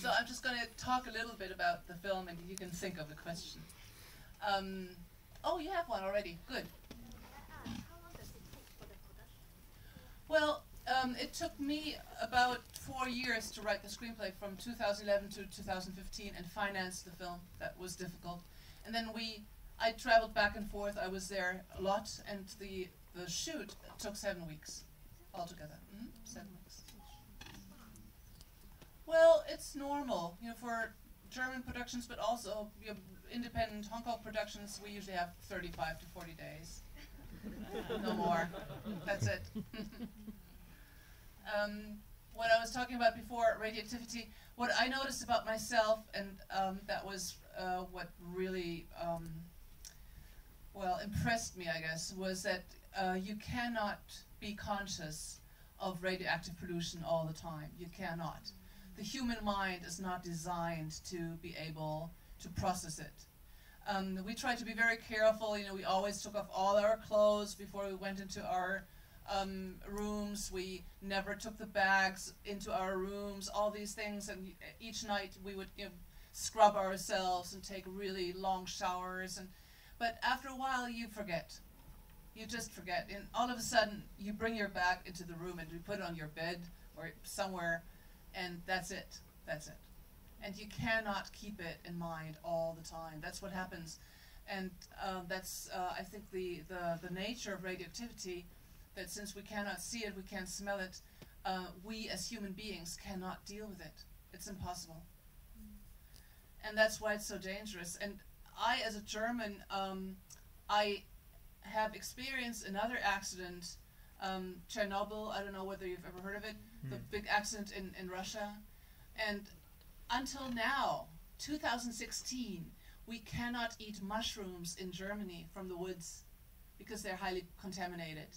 So I'm just going to talk a little bit about the film, and you can think of a question. Oh, you have one already. Good. How long does it take for the production? Well, it took me about 4 years to write the screenplay from 2011 to 2015 and finance the film. That was difficult. And then I traveled back and forth. I was there a lot, and the shoot took 7 weeks altogether. 7 weeks. Well, it's normal, for German productions, but also independent Hong Kong productions. We usually have 35 to 40 days. No more. That's it. What I was talking about before, radioactivity, what I noticed about myself, and that was what really, impressed me, I guess, was that you cannot be conscious of radioactive pollution all the time. You cannot. The human mind is not designed to be able to process it. We tried to be very careful. We always took off all our clothes before we went into our rooms. We never took the bags into our rooms, all these things, and each night we would scrub ourselves and take really long showers. But after a while you forget. You just forget. And all of a sudden you bring your bag into the room and you put it on your bed or somewhere, and that's it. That's it. And you cannot keep it in mind all the time. That's what happens. And that's, I think, the nature of radioactivity, that since we cannot see it, we can't smell it, we as human beings cannot deal with it. It's impossible. And that's why it's so dangerous. And I, as a German, I have experienced another accident, Chernobyl. I don't know whether you've ever heard of it, the big accident in Russia. And until now, 2016, we cannot eat mushrooms in Germany from the woods because they're highly contaminated.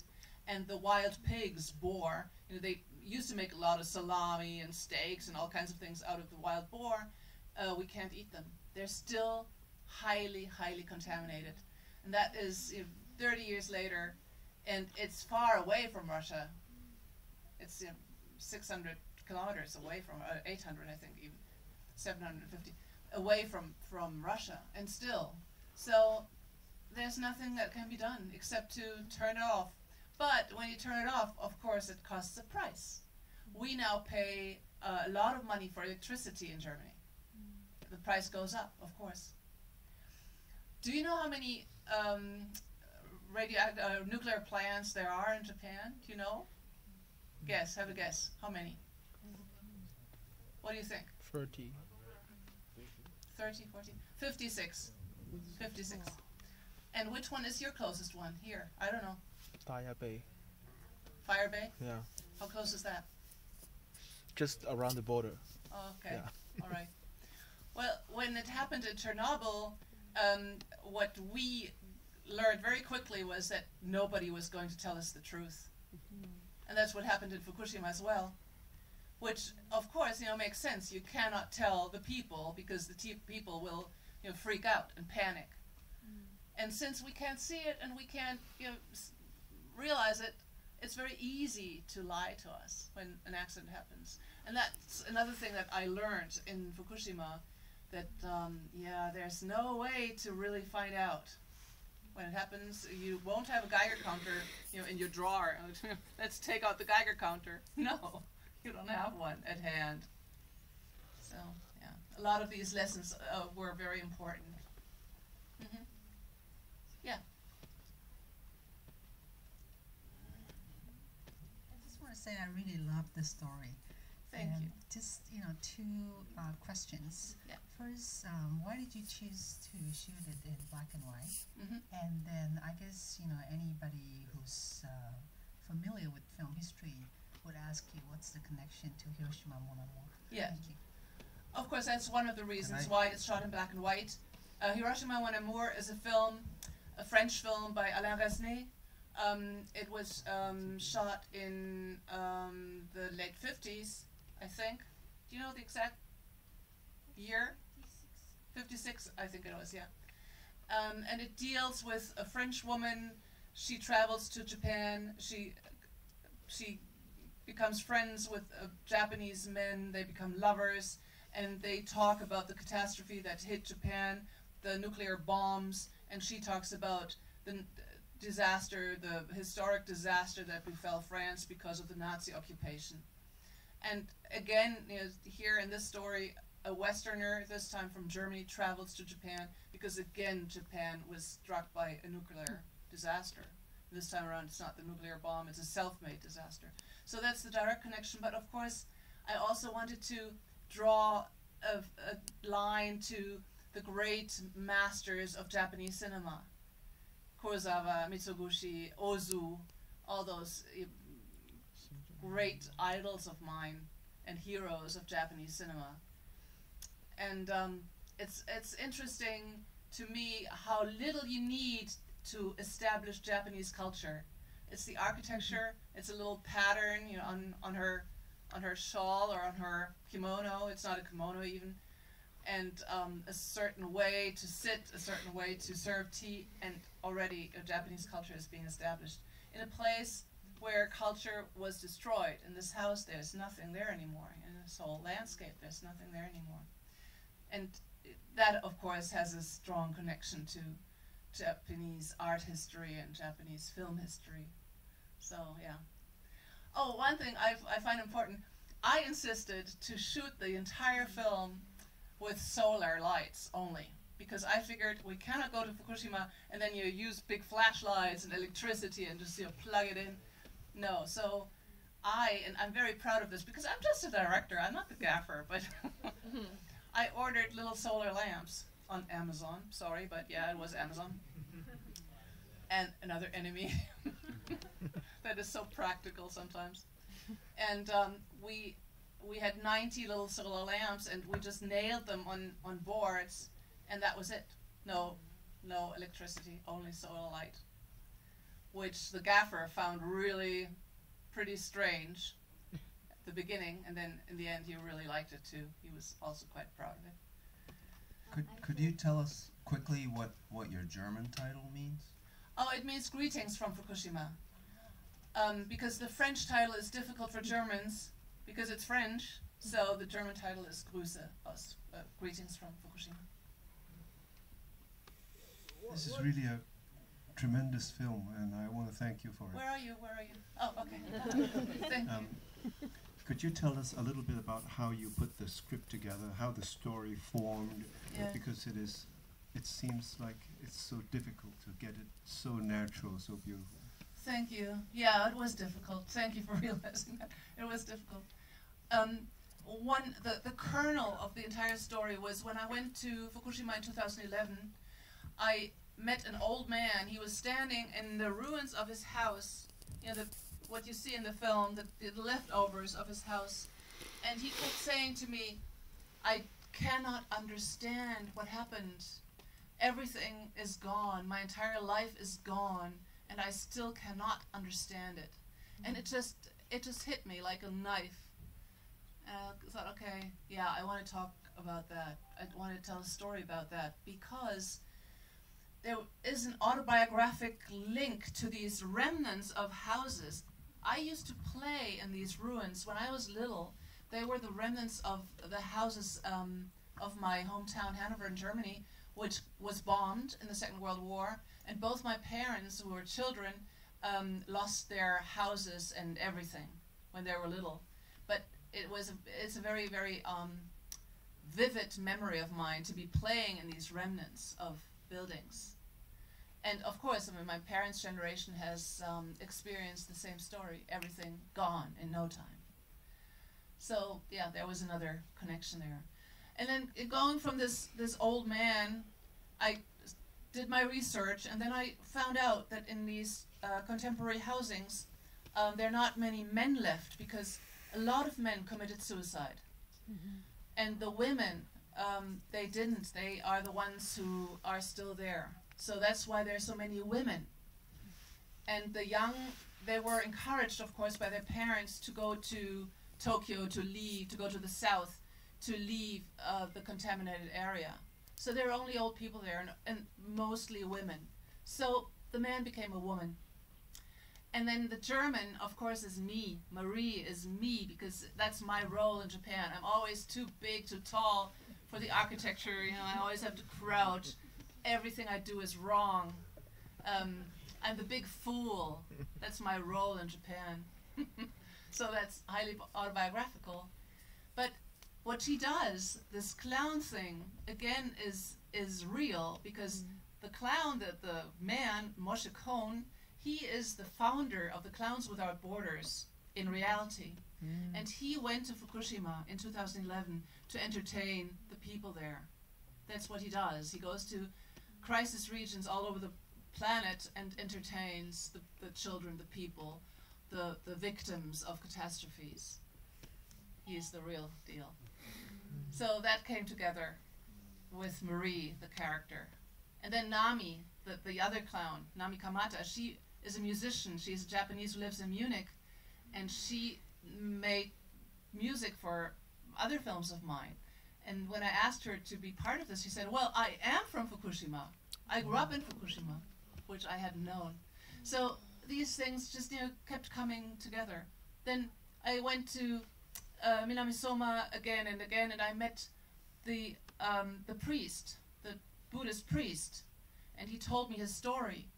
And the wild pigs, boar, they used to make a lot of salami and steaks and all kinds of things out of the wild boar. We can't eat them. They're still highly, highly contaminated. And that is 30 years later, and it's far away from Russia. It's 600 kilometers away from, 800 I think, even 750, away from Russia, and still. So there's nothing that can be done except to turn it off. But when you turn it off, of course, it costs a price. We now pay a lot of money for electricity in Germany. The price goes up, of course. Do you know how many nuclear plants there are in Japan? Do you know? Guess, have a guess. How many? What do you think? 30. 30, 40? 56. 56. And which one is your closest one? Here, I don't know. Fire Bay. Fire Bay? Yeah. How close is that? Just around the border. Oh, okay. Yeah. All right. Well, when it happened in Chernobyl, what we learned very quickly was that nobody was going to tell us the truth. And that's what happened in Fukushima as well. Which, of course, makes sense. You cannot tell the people because the people will, freak out and panic. And since we can't see it and we can't, realize it, it's very easy to lie to us when an accident happens. And that's another thing that I learned in Fukushima, that, there's no way to really find out when it happens. You won't have a Geiger counter, in your drawer. Let's take out the Geiger counter. No, you don't have one at hand. So, yeah, a lot of these lessons were very important. Yeah. I just want to say I really love this story. Thank you. Just, two questions. Yeah. First, why did you choose to shoot it in black and white? And then I guess, anybody who's familiar with film history would ask you, what's the connection to Hiroshima, Mon Amour? Yeah. Thank you. Of course, that's one of the reasons why it's shot in black and white. Hiroshima, Mon Amour is a French film by Alain Resnais. It was shot in the late 50s, I think. Do you know the exact year? 56, I think it was, yeah. And it deals with a French woman. She travels to Japan. She becomes friends with Japanese men. They become lovers. and they talk about the catastrophe that hit Japan, the nuclear bombs, and she talks about the disaster, the historic disaster that befell France because of the Nazi occupation. And again, you know, here in this story, a Westerner, this time from Germany, travels to Japan because again Japan was struck by a nuclear disaster. This time around it's not the nuclear bomb, it's a self-made disaster. So that's the direct connection, but of course I also wanted to draw a line to the great masters of Japanese cinema. Kurosawa, Mitsubishi, Ozu, all those great idols of mine and heroes of Japanese cinema. And it's interesting to me how little you need to establish Japanese culture. It's the architecture, it's a little pattern, you know, on her shawl or on her kimono. It's not a kimono even. And a certain way to sit, a certain way to serve tea, and already a Japanese culture is being established in a place where culture was destroyed. In this house, there's nothing there anymore. In this whole landscape, there's nothing there anymore. And that, of course, has a strong connection to Japanese art history and Japanese film history. So, yeah. Oh, one thing I find important, I insisted to shoot the entire film with solar lights only, because I figured we cannot go to Fukushima and then you use big flashlights and electricity and just, you know, plug it in. No, so and I'm very proud of this because I'm just a director, I'm not the gaffer, but I ordered little solar lamps on Amazon. Sorry, but yeah, it was Amazon. And another enemy that is so practical sometimes. And we had 90 little solar lamps, and we just nailed them on boards, and that was it. No electricity, only solar light, which the gaffer found really pretty strange at the beginning, and then in the end he really liked it too. He was also quite proud of it. Could you tell us quickly what your German title means? Oh, it means greetings from Fukushima. Because the French title is difficult for Germans, because it's French, so the German title is Grüße aus, greetings from Fukushima. This is really a tremendous film, and I want to thank you for it. Where are you? Oh, okay. Thank you. Could you tell us a little bit about how you put the script together, how the story formed? Yeah. Because it seems like it's so difficult to get it so natural, so beautiful. Thank you. Yeah, it was difficult. Thank you for realizing that. It was difficult. The kernel of the entire story was when I went to Fukushima in 2011, I met an old man. He was standing in the ruins of his house, you know, what you see in the film, the leftovers of his house. And he kept saying to me, I cannot understand what happened. Everything is gone. My entire life is gone, and I still cannot understand it. And it just hit me like a knife. And I thought, okay, yeah, I want to talk about that. I want to tell a story about that, because there is an autobiographic link to these remnants of houses. I used to play in these ruins when I was little. They were the remnants of the houses of my hometown, Hanover in Germany, which was bombed in the Second World War. And both my parents, who were children, lost their houses and everything when they were little. But it's a very, very vivid memory of mine to be playing in these remnants of buildings. And of course, I mean, my parents' generation has experienced the same story, everything gone in no time. So yeah, there was another connection there. And then going from this old man, I did my research, and then I found out that in these contemporary housings, there are not many men left, because a lot of men committed suicide. Mm-hmm. And the women, they didn't. They are the ones who are still there. So that's why there are so many women. And the young, they were encouraged, of course, by their parents to go to Tokyo, to go to the south, to leave the contaminated area. So there were only old people there, and mostly women. So the man became a woman. And then the German, of course, is me. Marie is me, because that's my role in Japan. I'm always too big, too tall for the architecture. You know, I always have to crouch. Everything I do is wrong. I'm the big fool. That's my role in Japan. So that's highly autobiographical. But what she does, this clown thing, again, is real, because the clown, the man, Moshe Cohn, he is the founder of the Clowns Without Borders in reality. And he went to Fukushima in 2011 to entertain the people there. That's what he does. He goes to crisis regions all over the planet and entertains the children, the people, the victims of catastrophes. He's the real deal. So that came together with Marie, the character. And then Nami, the other clown, Nami Kamata, she is a musician. She's a Japanese who lives in Munich, and she made music for other films of mine. And when I asked her to be part of this, she said, well, I am from Fukushima. I grew up in Fukushima, which I hadn't known. So these things just, you know, kept coming together. Then I went to Minamisoma again and again, and I met the priest, the Buddhist priest, and he told me his story.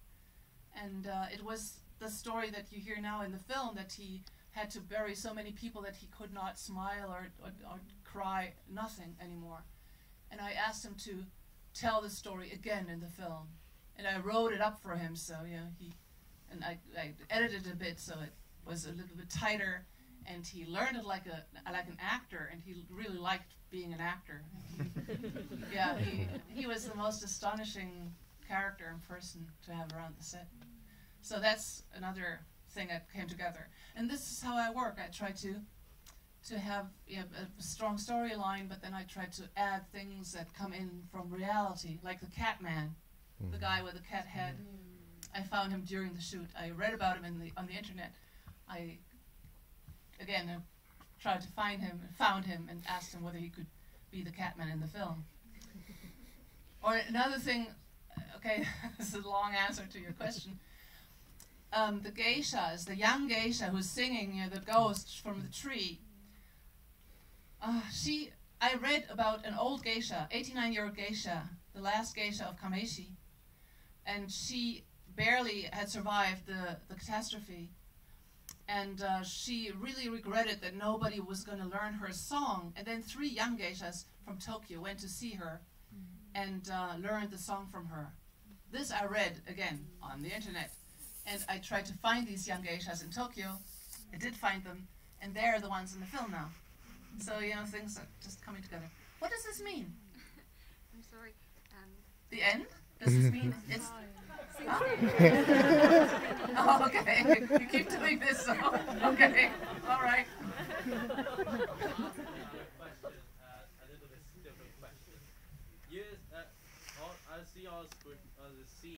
And it was the story that you hear now in the film, that he had to bury so many people that he could not smile or cry, nothing anymore. And I asked him to tell the story again in the film. And I wrote it up for him, so I edited it a bit so it was a little bit tighter, and he learned it like an actor, and he really liked being an actor. Yeah, he was the most astonishing character and person to have around the set. So that's another thing that came together. And this is how I work. I try to have a strong storyline, but then I try to add things that come in from reality, like the cat man, the guy with the cat head. I found him during the shoot. I read about him on the internet. I tried to find him and found him and asked him whether he could be the cat man in the film. Or another thing, okay, this is a long answer to your question. The geishas, the young geisha who's singing the ghost from the tree, I read about an old geisha, 89-year-old geisha, the last geisha of Kameishi, and she barely had survived the catastrophe, and she really regretted that nobody was going to learn her song. And then 3 young geishas from Tokyo went to see her and learned the song from her. This I read, again, on the internet. And I tried to find these young geishas in Tokyo. I did find them, and they're the ones in the film now. So, you know, things are just coming together. What does this mean? I'm sorry. The end? Does this mean it's... Huh? Oh, okay. You keep doing this, so... Okay. All right. Yes, I see all the scene